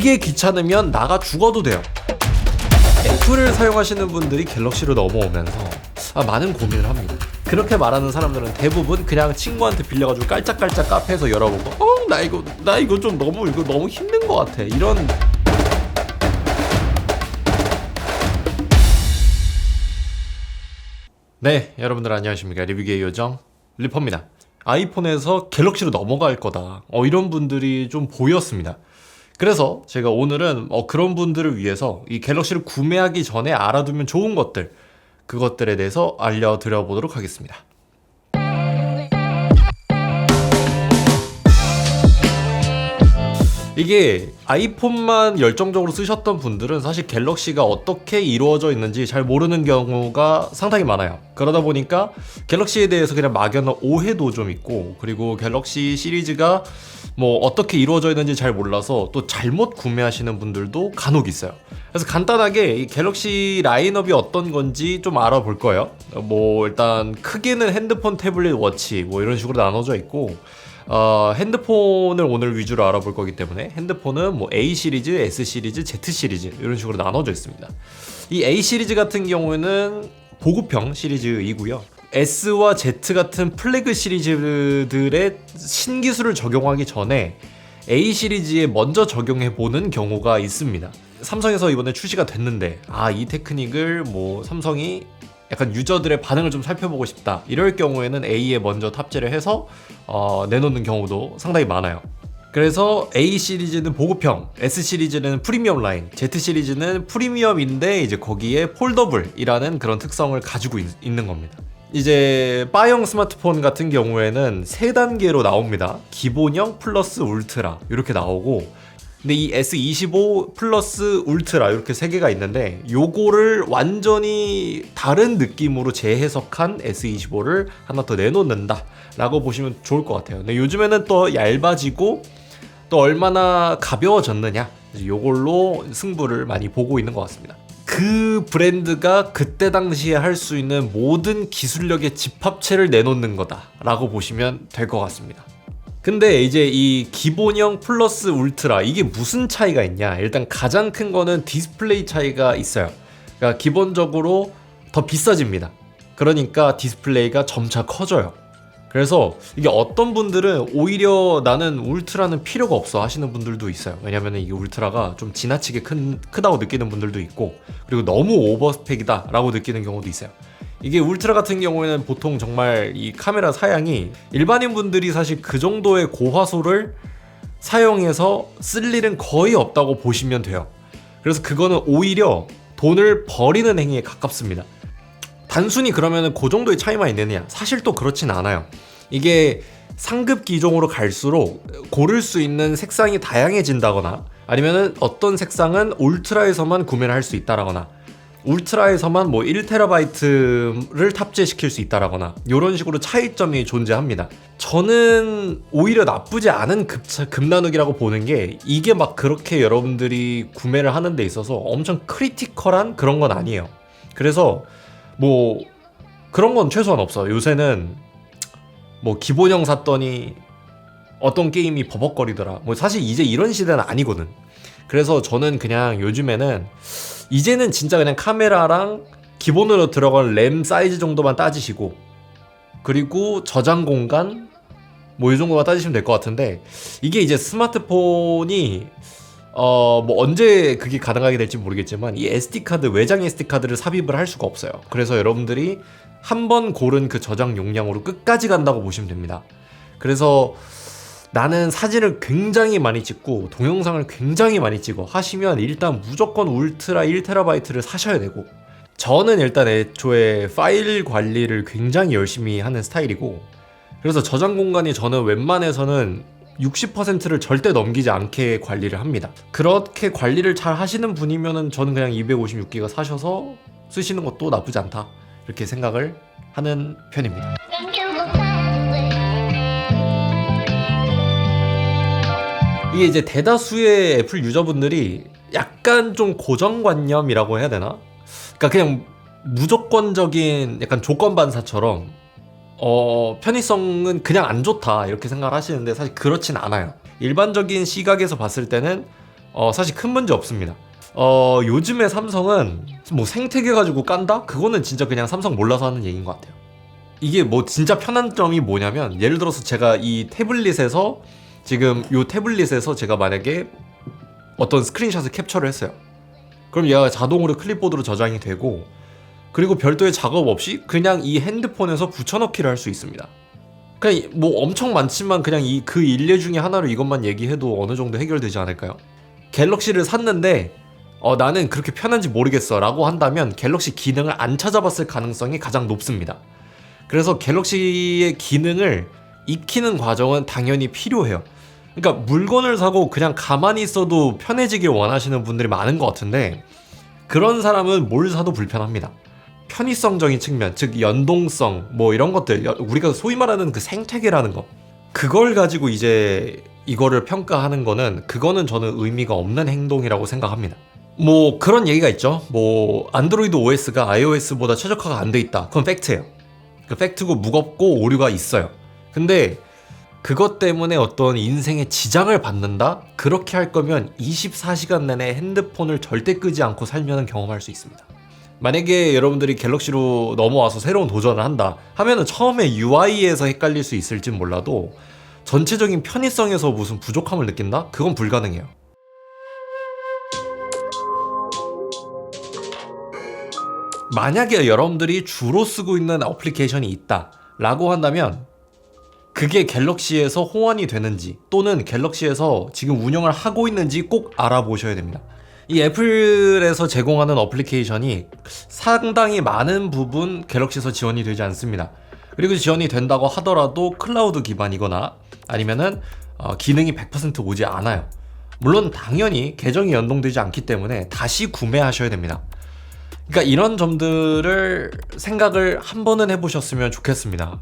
이게 귀찮으면 나가 죽어도 돼요. 애플을 사용하시는 분들이 갤럭시로 넘어오면서 많은 고민을 합니다. 그렇게 말하는 사람들은 대부분 그냥 친구한테 빌려가지고 깔짝깔짝 카페에서 열어보고 나 이거 좀 너무 힘든 것 같아, 이런. 네, 여러분들 안녕하십니까. 리뷰계의 요정 리퍼입니다. 아이폰에서 갤럭시로 넘어갈 거다, 이런 분들이 좀 보였습니다. 그래서 제가 오늘은 그런 분들을 위해서 이 갤럭시를 구매하기 전에 알아두면 좋은 것들, 그것들에 대해서 알려드려 보도록 하겠습니다. 이게 아이폰만 열정적으로 쓰셨던 분들은 사실 갤럭시가 어떻게 이루어져 있는지 잘 모르는 경우가 상당히 많아요. 그러다 보니까 갤럭시에 대해서 그냥 막연한 오해도 좀 있고, 그리고 갤럭시 시리즈가 어떻게 이루어져 있는지 잘 몰라서 또 잘못 구매하시는 분들도 간혹 있어요. 그래서 간단하게 이 갤럭시 라인업이 어떤 건지 좀 알아볼 거예요. 일단 크게는 핸드폰, 태블릿, 워치 이런 식으로 나눠져 있고, 핸드폰을 오늘 위주로 알아볼 거기 때문에 핸드폰은 A 시리즈, S 시리즈, Z 시리즈 이런 식으로 나눠져 있습니다. 이 A 시리즈 같은 경우에는 보급형 시리즈이고요. S와 Z 같은 플래그 시리즈들의 신기술을 적용하기 전에 A 시리즈에 먼저 적용해보는 경우가 있습니다. 삼성에서 이번에 출시가 됐는데 이 테크닉을 삼성이 약간 유저들의 반응을 좀 살펴보고 싶다, 이럴 경우에는 A에 먼저 탑재를 해서 내놓는 경우도 상당히 많아요. 그래서 A 시리즈는 보급형, S 시리즈는 프리미엄 라인, Z 시리즈는 프리미엄인데 이제 거기에 폴더블이라는 그런 특성을 가지고 있는 겁니다. 이제 바형 스마트폰 같은 경우에는 3단계로 나옵니다. 기본형 플러스 울트라 이렇게 나오고, 근데 이 S25 플러스 울트라 이렇게 3개가 있는데 요거를 완전히 다른 느낌으로 재해석한 S25를 하나 더 내놓는다 라고 보시면 좋을 것 같아요. 근데 요즘에는 또 얇아지고 또 얼마나 가벼워졌느냐, 요걸로 승부를 많이 보고 있는 것 같습니다. 그 브랜드가 그때 당시에 할 수 있는 모든 기술력의 집합체를 내놓는 거다 라고 보시면 될 것 같습니다. 근데 이제 이 기본형 플러스 울트라, 이게 무슨 차이가 있냐? 일단 가장 큰 거는 디스플레이 차이가 있어요. 그러니까 기본적으로 더 비싸집니다. 그러니까 디스플레이가 점차 커져요. 그래서 이게 어떤 분들은 오히려 나는 울트라는 필요가 없어 하시는 분들도 있어요. 왜냐면 이 울트라가 좀 지나치게 크다고 느끼는 분들도 있고, 그리고 너무 오버스펙이다 라고 느끼는 경우도 있어요. 이게 울트라 같은 경우에는 보통 정말 이 카메라 사양이 일반인 분들이 사실 그 정도의 고화소를 사용해서 쓸 일은 거의 없다고 보시면 돼요. 그래서 그거는 오히려 돈을 버리는 행위에 가깝습니다. 단순히 그러면 그 정도의 차이만 있느냐? 사실 또 그렇진 않아요. 이게 상급 기종으로 갈수록 고를 수 있는 색상이 다양해진다거나, 아니면은 어떤 색상은 울트라에서만 구매를 할 수 있다라거나, 울트라에서만 1TB를 탑재시킬 수 있다라거나, 이런 식으로 차이점이 존재합니다. 저는 오히려 나쁘지 않은 급 나누기라고 보는 게, 이게 그렇게 여러분들이 구매를 하는 데 있어서 엄청 크리티컬한 그런 건 아니에요. 그래서 그런 건 최소한 없어. 요새는 기본형 샀더니 어떤 게임이 버벅거리더라, 사실 이제 이런 시대는 아니거든. 그래서 저는 그냥 요즘에는 이제는 진짜 그냥 카메라랑 기본으로 들어간 램 사이즈 정도만 따지시고, 그리고 저장 공간 이 정도만 따지시면 될 것 같은데, 이게 이제 스마트폰이 언제 그게 가능하게 될지 모르겠지만 이 SD카드, 외장 SD카드를 삽입을 할 수가 없어요. 그래서 여러분들이 한번 고른 그 저장 용량으로 끝까지 간다고 보시면 됩니다. 그래서 나는 사진을 굉장히 많이 찍고 동영상을 굉장히 많이 찍어 하시면 일단 무조건 울트라 1TB를 사셔야 되고, 저는 일단 애초에 파일 관리를 굉장히 열심히 하는 스타일이고, 그래서 저장 공간이 저는 웬만해서는 60%를 절대 넘기지 않게 관리를 합니다. 그렇게 관리를 잘 하시는 분이면은 저는 그냥 256기가 사셔서 쓰시는 것도 나쁘지 않다, 이렇게 생각을 하는 편입니다. 이게 이제 대다수의 애플 유저분들이 약간 좀 고정관념이라고 해야 되나? 그러니까 그냥 무조건적인 약간 조건반사처럼 편의성은 그냥 안 좋다 이렇게 생각을 하시는데, 사실 그렇진 않아요. 일반적인 시각에서 봤을 때는 사실 큰 문제 없습니다. 요즘에 삼성은 뭐 생태계 가지고 깐다? 그거는 진짜 그냥 삼성 몰라서 하는 얘기인 것 같아요. 이게 뭐 진짜 편한 점이 뭐냐면, 예를 들어서 제가 이 태블릿에서 지금 요 태블릿에서 제가 만약에 어떤 스크린샷을 캡처를 했어요. 그럼 얘가 자동으로 클립보드로 저장이 되고, 그리고 별도의 작업 없이 그냥 이 핸드폰에서 붙여넣기를 할 수 있습니다. 그냥 뭐 엄청 많지만 그냥 그 일례 중에 하나로 이것만 얘기해도 어느 정도 해결되지 않을까요? 갤럭시를 샀는데 나는 그렇게 편한지 모르겠어 라고 한다면 갤럭시 기능을 안 찾아봤을 가능성이 가장 높습니다. 그래서 갤럭시의 기능을 익히는 과정은 당연히 필요해요. 그러니까 물건을 사고 그냥 가만히 있어도 편해지길 원하시는 분들이 많은 것 같은데, 그런 사람은 뭘 사도 불편합니다. 편의성적인 측면, 즉 연동성 뭐 이런 것들, 우리가 소위 말하는 그 생태계라는 거, 그걸 가지고 이제 이거를 평가하는 거는, 그거는 저는 의미가 없는 행동이라고 생각합니다. 뭐 그런 얘기가 있죠. 뭐 안드로이드 OS가 iOS보다 최적화가 안 돼 있다. 그건 팩트예요. 그 팩트고 무겁고 오류가 있어요. 근데 그것 때문에 어떤 인생에 지장을 받는다? 그렇게 할 거면 24시간 내내 핸드폰을 절대 끄지 않고 살면 경험할 수 있습니다. 만약에 여러분들이 갤럭시로 넘어와서 새로운 도전을 한다 하면은 처음에 UI에서 헷갈릴 수 있을진 몰라도 전체적인 편의성에서 무슨 부족함을 느낀다? 그건 불가능해요. 만약에 여러분들이 주로 쓰고 있는 어플리케이션이 있다 라고 한다면, 그게 갤럭시에서 호환이 되는지 또는 갤럭시에서 지금 운영을 하고 있는지 꼭 알아보셔야 됩니다. 이 애플에서 제공하는 어플리케이션이 상당히 많은 부분 갤럭시에서 지원이 되지 않습니다. 그리고 지원이 된다고 하더라도 클라우드 기반이거나 아니면은 기능이 100% 오지 않아요. 물론 당연히 계정이 연동되지 않기 때문에 다시 구매하셔야 됩니다. 그러니까 이런 점들을 생각을 한 번은 해보셨으면 좋겠습니다.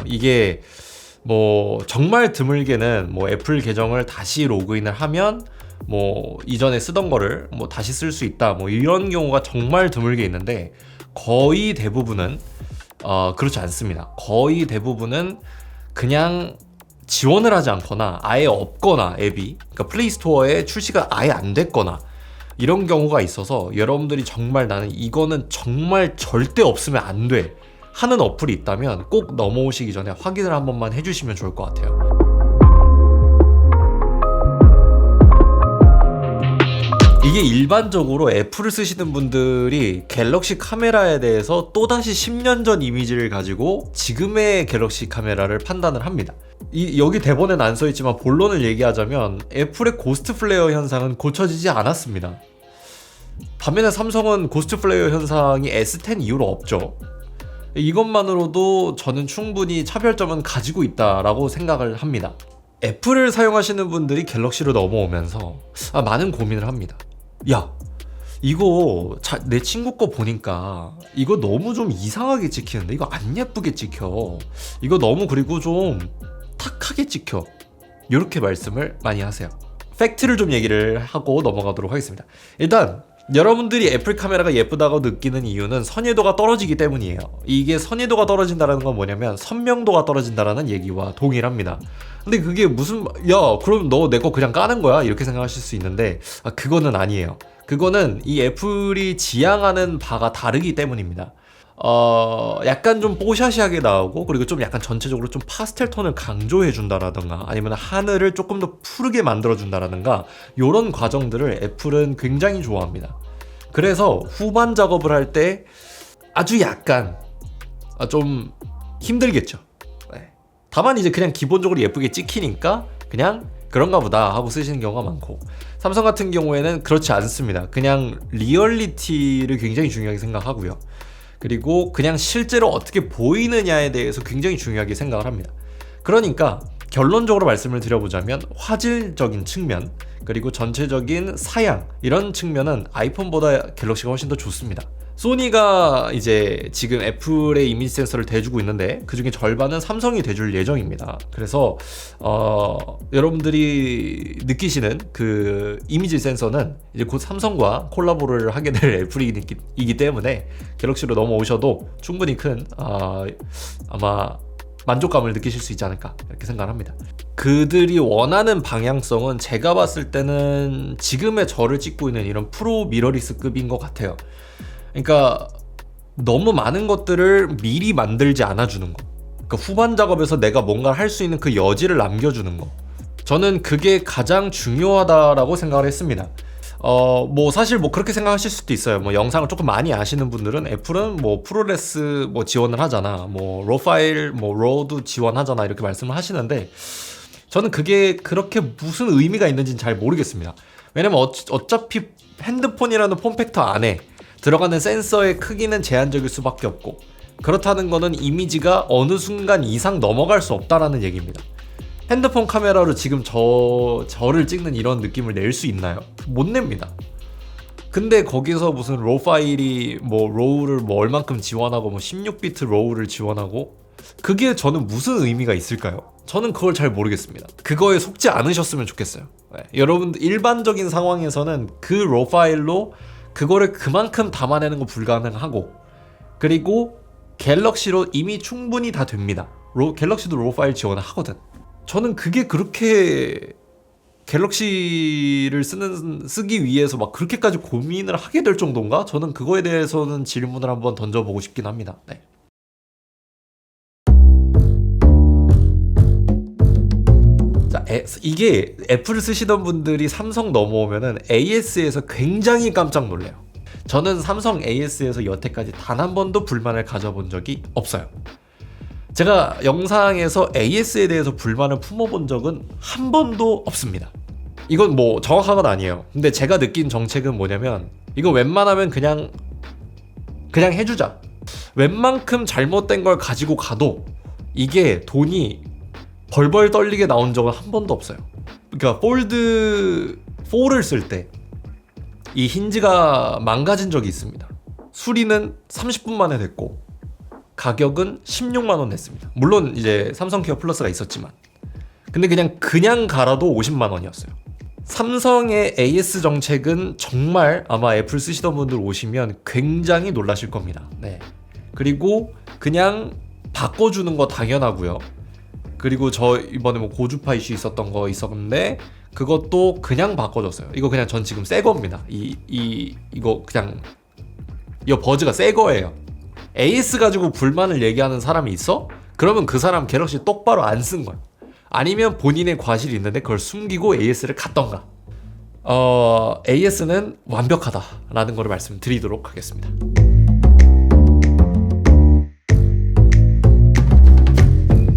이게 뭐 정말 드물게는 뭐 애플 계정을 다시 로그인을 하면 뭐 이전에 쓰던 거를 뭐 다시 쓸 수 있다, 뭐 이런 경우가 정말 드물게 있는데, 거의 대부분은 그렇지 않습니다. 거의 대부분은 그냥 지원을 하지 않거나 아예 없거나, 앱이 그러니까 플레이스토어에 출시가 아예 안 됐거나 이런 경우가 있어서, 여러분들이 정말 나는 이거는 정말 절대 없으면 안 돼 하는 어플이 있다면 꼭 넘어오시기 전에 확인을 한 번만 해주시면 좋을 것 같아요. 이게 일반적으로 애플을 쓰시는 분들이 갤럭시 카메라에 대해서 또다시 10년 전 이미지를 가지고 지금의 갤럭시 카메라를 판단을 합니다. 여기 대본에는 안 써있지만 본론을 얘기하자면 애플의 고스트 플레어 현상은 고쳐지지 않았습니다. 반면에 삼성은 고스트 플레어 현상이 S10 이후로 없죠. 이것만으로도 저는 충분히 차별점은 가지고 있다라고 생각을 합니다. 애플을 사용하시는 분들이 갤럭시로 넘어오면서 많은 고민을 합니다. 야, 이거 내 친구 거 보니까 이거 너무 좀 이상하게 찍히는데, 이거 안 예쁘게 찍혀, 이거 너무 그리고 좀 탁하게 찍혀, 이렇게 말씀을 많이 하세요. 팩트를 좀 얘기를 하고 넘어가도록 하겠습니다. 일단 여러분들이 애플 카메라가 예쁘다고 느끼는 이유는 선예도가 떨어지기 때문이에요. 이게 선예도가 떨어진다는 건 뭐냐면 선명도가 떨어진다는 얘기와 동일합니다. 근데 그게 무슨, 야 그럼 너 내 거 그냥 까는 거야? 이렇게 생각하실 수 있는데 그거는 아니에요. 그거는 이 애플이 지향하는 바가 다르기 때문입니다. 약간 좀 뽀샤시하게 나오고, 그리고 좀 약간 전체적으로 좀 파스텔 톤을 강조해 준다라던가, 아니면 하늘을 조금 더 푸르게 만들어 준다라던가, 요런 과정들을 애플은 굉장히 좋아합니다. 그래서 후반 작업을 할 때 아주 약간 좀 힘들겠죠. 네. 다만 이제 그냥 기본적으로 예쁘게 찍히니까 그냥 그런가 보다 하고 쓰시는 경우가 많고, 삼성 같은 경우에는 그렇지 않습니다. 그냥 리얼리티를 굉장히 중요하게 생각하고요. 그리고 그냥 실제로 어떻게 보이느냐에 대해서 굉장히 중요하게 생각을 합니다. 그러니까 결론적으로 말씀을 드려보자면, 화질적인 측면 그리고 전체적인 사양, 이런 측면은 아이폰보다 갤럭시가 훨씬 더 좋습니다. 소니가 이제 지금 애플의 이미지 센서를 대주고 있는데 그중에 절반은 삼성이 대줄 예정입니다. 그래서 여러분들이 느끼시는 그 이미지 센서는 이제 곧 삼성과 콜라보를 하게 될 애플이기 때문에 갤럭시로 넘어오셔도 충분히 큰 아마 만족감을 느끼실 수 있지 않을까, 이렇게 생각합니다. 그들이 원하는 방향성은 제가 봤을 때는 지금의 저를 찍고 있는 이런 프로 미러리스급인 것 같아요. 그러니까 너무 많은 것들을 미리 만들지 않아주는 거. 그러니까 후반 작업에서 내가 뭔가를 할 수 있는 그 여지를 남겨주는 거. 저는 그게 가장 중요하다라고 생각을 했습니다. 뭐 사실 뭐 그렇게 생각하실 수도 있어요. 뭐 영상을 조금 많이 아시는 분들은 애플은 뭐 프로레스 뭐 지원을 하잖아, 뭐 로 파일 뭐 로도 지원하잖아 이렇게 말씀을 하시는데 저는 그게 그렇게 무슨 의미가 있는지는 잘 모르겠습니다. 왜냐면 어차피 핸드폰이라는 폼팩터 안에 들어가는 센서의 크기는 제한적일 수밖에 없고, 그렇다는 거는 이미지가 어느 순간 이상 넘어갈 수 없다라는 얘기입니다. 핸드폰 카메라로 지금 저를 찍는 이런 느낌을 낼 수 있나요? 못 냅니다. 근데 거기서 무슨 로 파일이 뭐 로우를 뭐 얼만큼 지원하고 뭐 16비트 로우를 지원하고, 그게 저는 무슨 의미가 있을까요? 저는 그걸 잘 모르겠습니다. 그거에 속지 않으셨으면 좋겠어요. 네. 여러분들 일반적인 상황에서는 그 로 파일로 그거를 그만큼 담아내는 거 불가능하고, 그리고 갤럭시로 이미 충분히 다 됩니다. 갤럭시도 로 파일 지원을 하거든. 저는 그게 그렇게 갤럭시를 쓰기 위해서 막 그렇게까지 고민을 하게 될 정도인가? 저는 그거에 대해서는 질문을 한번 던져보고 싶긴 합니다. 네. 자, 이게 애플을 쓰시던 분들이 삼성 넘어오면은 AS에서 굉장히 깜짝 놀래요. 저는 삼성 AS에서 여태까지 단 한 번도 불만을 가져본 적이 없어요. 제가 영상에서 AS에 대해서 불만을 품어본 적은 한 번도 없습니다. 이건 뭐 정확한 건 아니에요. 근데 제가 느낀 정책은 뭐냐면, 이거 웬만하면 그냥 해주자. 웬만큼 잘못된 걸 가지고 가도 이게 돈이 벌벌 떨리게 나온 적은 한 번도 없어요. 그러니까 폴드 4를 쓸 때 이 힌지가 망가진 적이 있습니다. 수리는 30분 만에 됐고 가격은 16만 원 냈습니다. 물론 이제 삼성 케어 플러스가 있었지만, 근데 그냥 갈아도 50만 원이었어요. 삼성의 AS 정책은 정말 아마 애플 쓰시던 분들 오시면 굉장히 놀라실 겁니다. 네. 그리고 그냥 바꿔주는 거 당연하고요. 그리고 저 이번에 뭐 고주파 이슈 있었던 거 있었는데 그것도 그냥 바꿔줬어요. 이거 그냥 전 지금 새 겁니다. 이거 그냥 이 버즈가 새 거예요. AS 가지고 불만을 얘기하는 사람이 있어? 그러면 그 사람 갤럭시 똑바로 안 쓴 거야. 아니면 본인의 과실이 있는데 그걸 숨기고 AS를 갔던가. AS는 완벽하다라는 걸 말씀드리도록 하겠습니다.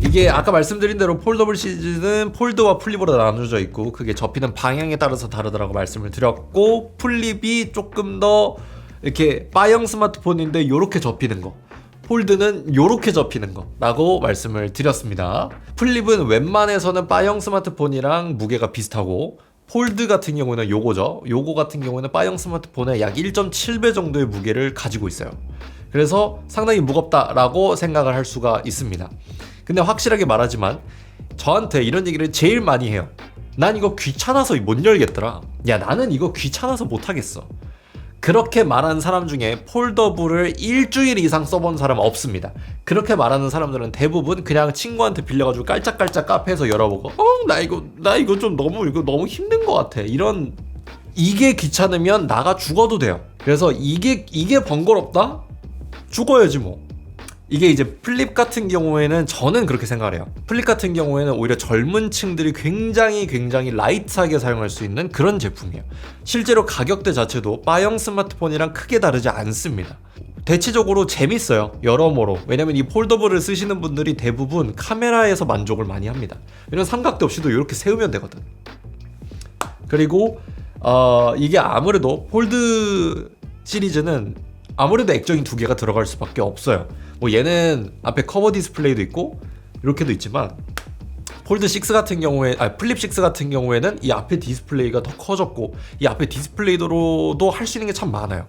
이게 아까 말씀드린 대로 폴더블 시리즈는 폴드와 플립으로 나눠져 있고, 그게 접히는 방향에 따라서 다르다고 말씀을 드렸고, 플립이 조금 더 이렇게 바형 스마트폰인데 요렇게 접히는 거, 폴드는 요렇게 접히는 거 라고 말씀을 드렸습니다. 플립은 웬만해서는 바형 스마트폰이랑 무게가 비슷하고, 폴드 같은 경우는 요거 같은 경우는 바형 스마트폰의 약 1.7배 정도의 무게를 가지고 있어요. 그래서 상당히 무겁다라고 생각을 할 수가 있습니다. 근데 확실하게 말하지만 저한테 이런 얘기를 제일 많이 해요. 난 이거 귀찮아서 못 열겠더라. 야, 나는 이거 귀찮아서 못 하겠어. 그렇게 말하는 사람 중에 폴더블을 일주일 이상 써본 사람 없습니다. 그렇게 말하는 사람들은 대부분 그냥 친구한테 빌려가지고 깔짝깔짝 카페에서 열어보고 나 이거 좀 너무 힘든 것 같아. 이게 귀찮으면 나가 죽어도 돼요. 그래서 이게 번거롭다? 죽어야지 뭐. 이게 이제 플립 같은 경우에는 저는 그렇게 생각을 해요. 플립 같은 경우에는 오히려 젊은 층들이 굉장히 라이트하게 사용할 수 있는 그런 제품이에요. 실제로 가격대 자체도 바형 스마트폰이랑 크게 다르지 않습니다. 대체적으로 재밌어요, 여러모로. 왜냐면 이 폴더블을 쓰시는 분들이 대부분 카메라에서 만족을 많이 합니다. 이런 삼각대 없이도 이렇게 세우면 되거든. 그리고 이게 아무래도 폴드 시리즈는 아무래도 액정이 두 개가 들어갈 수밖에 없어요. 뭐 얘는 앞에 커버 디스플레이도 있고 이렇게도 있지만, 폴드 6 같은 경우에, 플립 6 같은 경우에는 이 앞에 디스플레이가 더 커졌고, 이 앞에 디스플레이로도 할 수 있는 게 참 많아요.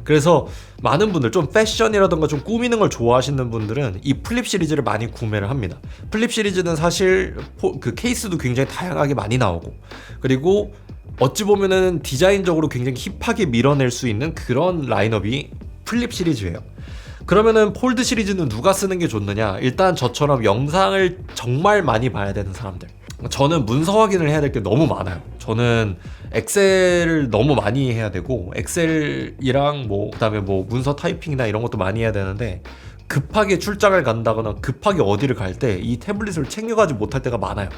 그래서 많은 분들, 좀 패션이라던가 좀 꾸미는 걸 좋아하시는 분들은 이 플립 시리즈를 많이 구매를 합니다. 플립 시리즈는 사실 그 케이스도 굉장히 다양하게 많이 나오고, 그리고 어찌 보면은 디자인적으로 굉장히 힙하게 밀어낼 수 있는 그런 라인업이 플립 시리즈예요. 그러면은 폴드 시리즈는 누가 쓰는 게 좋느냐? 일단 저처럼 영상을 정말 많이 봐야 되는 사람들, 저는 문서 확인을 해야 될 게 너무 많아요. 저는 엑셀을 너무 많이 해야 되고 엑셀이랑 뭐 그다음에 뭐 문서 타이핑이나 이런 것도 많이 해야 되는데 급하게 출장을 간다거나 급하게 어디를 갈 때 이 태블릿을 챙겨가지 못할 때가 많아요.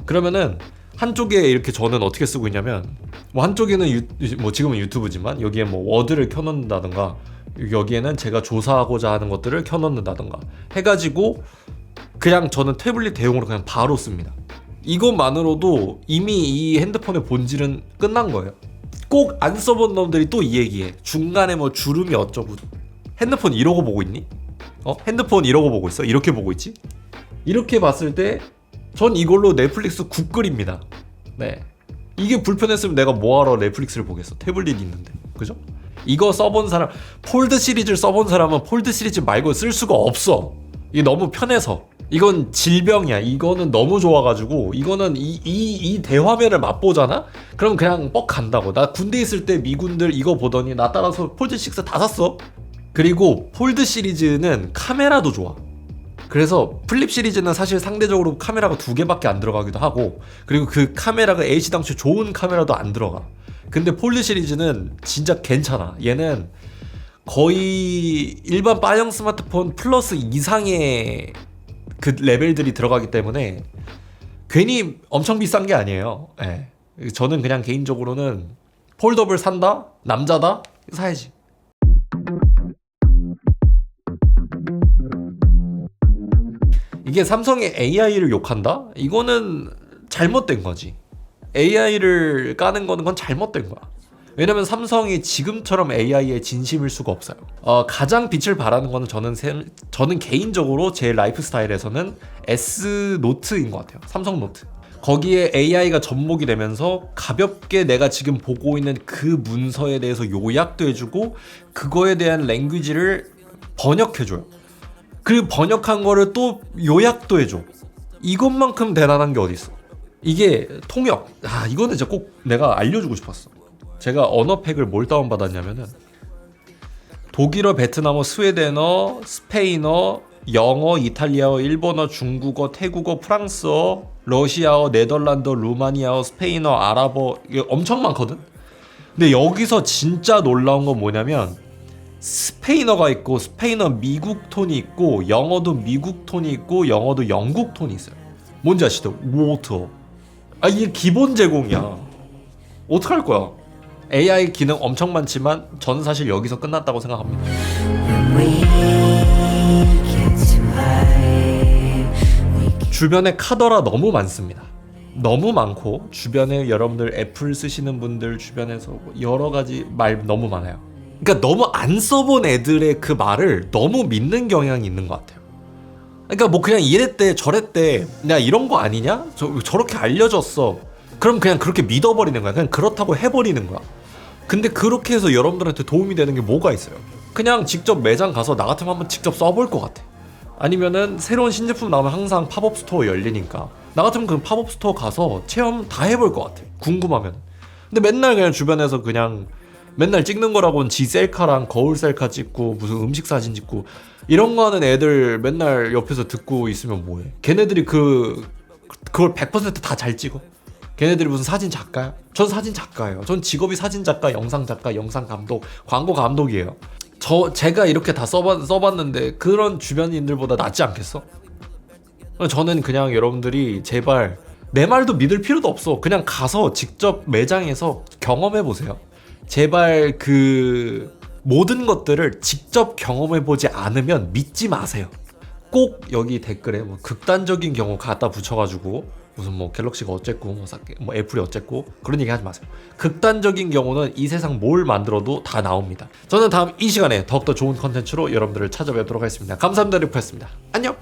그러면은 한쪽에 이렇게 저는 어떻게 쓰고 있냐면 뭐 한쪽에는 뭐 지금은 유튜브지만 여기에 뭐 워드를 켜놓는다든가 여기에는 제가 조사하고자 하는 것들을 켜놓는다든가 해가지고 그냥 저는 태블릿 대용으로 그냥 바로 씁니다. 이것만으로도 이미 이 핸드폰의 본질은 끝난 거예요. 꼭 안 써본 놈들이 또 이 얘기해. 중간에 뭐 주름이 어쩌고. 핸드폰 이러고 보고 있니? 핸드폰 이러고 보고 있어? 이렇게 보고 있지? 이렇게 봤을 때 전 이걸로 넷플릭스 국글입니다. 네. 이게 불편했으면 내가 뭐하러 넷플릭스를 보겠어. 태블릿 있는데. 그죠? 이거 써본 사람, 폴드 시리즈를 써본 사람은 폴드 시리즈 말고 쓸 수가 없어. 이게 너무 편해서. 이건 질병이야. 이거는 너무 좋아가지고 이거는 이 대화면을 맛보잖아? 그럼 그냥 뻑 간다고. 나 군대 있을 때 미군들 이거 보더니 나 따라서 폴드 6 다 샀어. 그리고 폴드 시리즈는 카메라도 좋아. 그래서 플립 시리즈는 사실 상대적으로 카메라가 2개밖에 안 들어가기도 하고 그리고 그 카메라가 H당초 좋은 카메라도 안 들어가. 근데 폴드 시리즈는 진짜 괜찮아. 얘는 거의 일반 바형 스마트폰 플러스 이상의 그 레벨들이 들어가기 때문에 괜히 엄청 비싼 게 아니에요. 네. 저는 그냥 개인적으로는 폴더블 산다? 남자다? 사야지. 이게 삼성의 AI를 욕한다? 이거는 잘못된 거지. AI를 까는 거는 그건 잘못된 거야. 왜냐면 삼성이 지금처럼 AI에 진심일 수가 없어요. 가장 빛을 발하는 거는 저는 개인적으로 제 라이프 스타일에서는 S 노트인 것 같아요. 삼성 노트. 거기에 AI가 접목이 되면서 가볍게 내가 지금 보고 있는 그 문서에 대해서 요약도 해주고 그거에 대한 랭귀지를 번역해줘요. 그 번역한 거를 또 요약도 해줘. 이것만큼 대단한 게 어딨어. 이게 통역. 이거는 진짜 꼭 내가 알려주고 싶었어. 제가 언어팩을 뭘 다운받았냐면은 독일어, 베트남어, 스웨덴어, 스페인어, 영어, 이탈리아어, 일본어, 중국어, 태국어, 프랑스어, 러시아어, 네덜란드어, 루마니아어, 스페인어, 아랍어. 이게 엄청 많거든. 근데 여기서 진짜 놀라운 건 뭐냐면 스페인어가 있고 스페인어 미국 톤이 있고 영어도 미국 톤이 있고 영어도 영국 톤이 있어요. 뭔지 아시죠? 워터. 이게 기본 제공이야. 어떡할 거야? AI 기능 엄청 많지만 저는 사실 여기서 끝났다고 생각합니다. 주변에 카더라 너무 많습니다. 너무 많고 주변에 여러분들 애플 쓰시는 분들 주변에서 여러 가지 말 너무 많아요. 그러니까 너무 안 써본 애들의 그 말을 너무 믿는 경향이 있는 것 같아요. 그러니까 뭐 그냥 이랬대 저랬대 야 이런 거 아니냐? 저렇게 알려줬어. 그럼 그냥 그렇게 믿어버리는 거야. 그냥 그렇다고 해버리는 거야. 근데 그렇게 해서 여러분들한테 도움이 되는 게 뭐가 있어요? 그냥 직접 매장 가서 나 같으면 한번 직접 써볼 것 같아. 아니면은 새로운 신제품 나오면 항상 팝업 스토어 열리니까 나 같으면 그 팝업 스토어 가서 체험 다 해볼 것 같아. 궁금하면. 근데 맨날 그냥 주변에서 그냥 맨날 찍는 거라고는 지 셀카랑 거울 셀카 찍고 무슨 음식 사진 찍고 이런 거 하는 애들 맨날 옆에서 듣고 있으면 뭐해. 걔네들이 그걸 100% 다 잘 찍어. 걔네들이 무슨 사진 작가야? 전 사진 작가예요. 전 직업이 사진 작가, 영상 작가, 영상 감독, 광고 감독이에요. 제가 이렇게 다 써봤는데 그런 주변인들보다 낫지 않겠어? 저는 그냥 여러분들이 제발 내 말도 믿을 필요도 없어. 그냥 가서 직접 매장에서 경험해보세요. 제발 그 모든 것들을 직접 경험해보지 않으면 믿지 마세요. 꼭 여기 댓글에 뭐 극단적인 경우 갖다 붙여가지고 무슨 뭐 갤럭시가 어쨌고 뭐 애플이 어쨌고 그런 얘기 하지 마세요. 극단적인 경우는 이 세상 뭘 만들어도 다 나옵니다. 저는 다음 이 시간에 더욱더 좋은 컨텐츠로 여러분들을 찾아뵙도록 하겠습니다. 감사합니다. 리프였습니다. 안녕.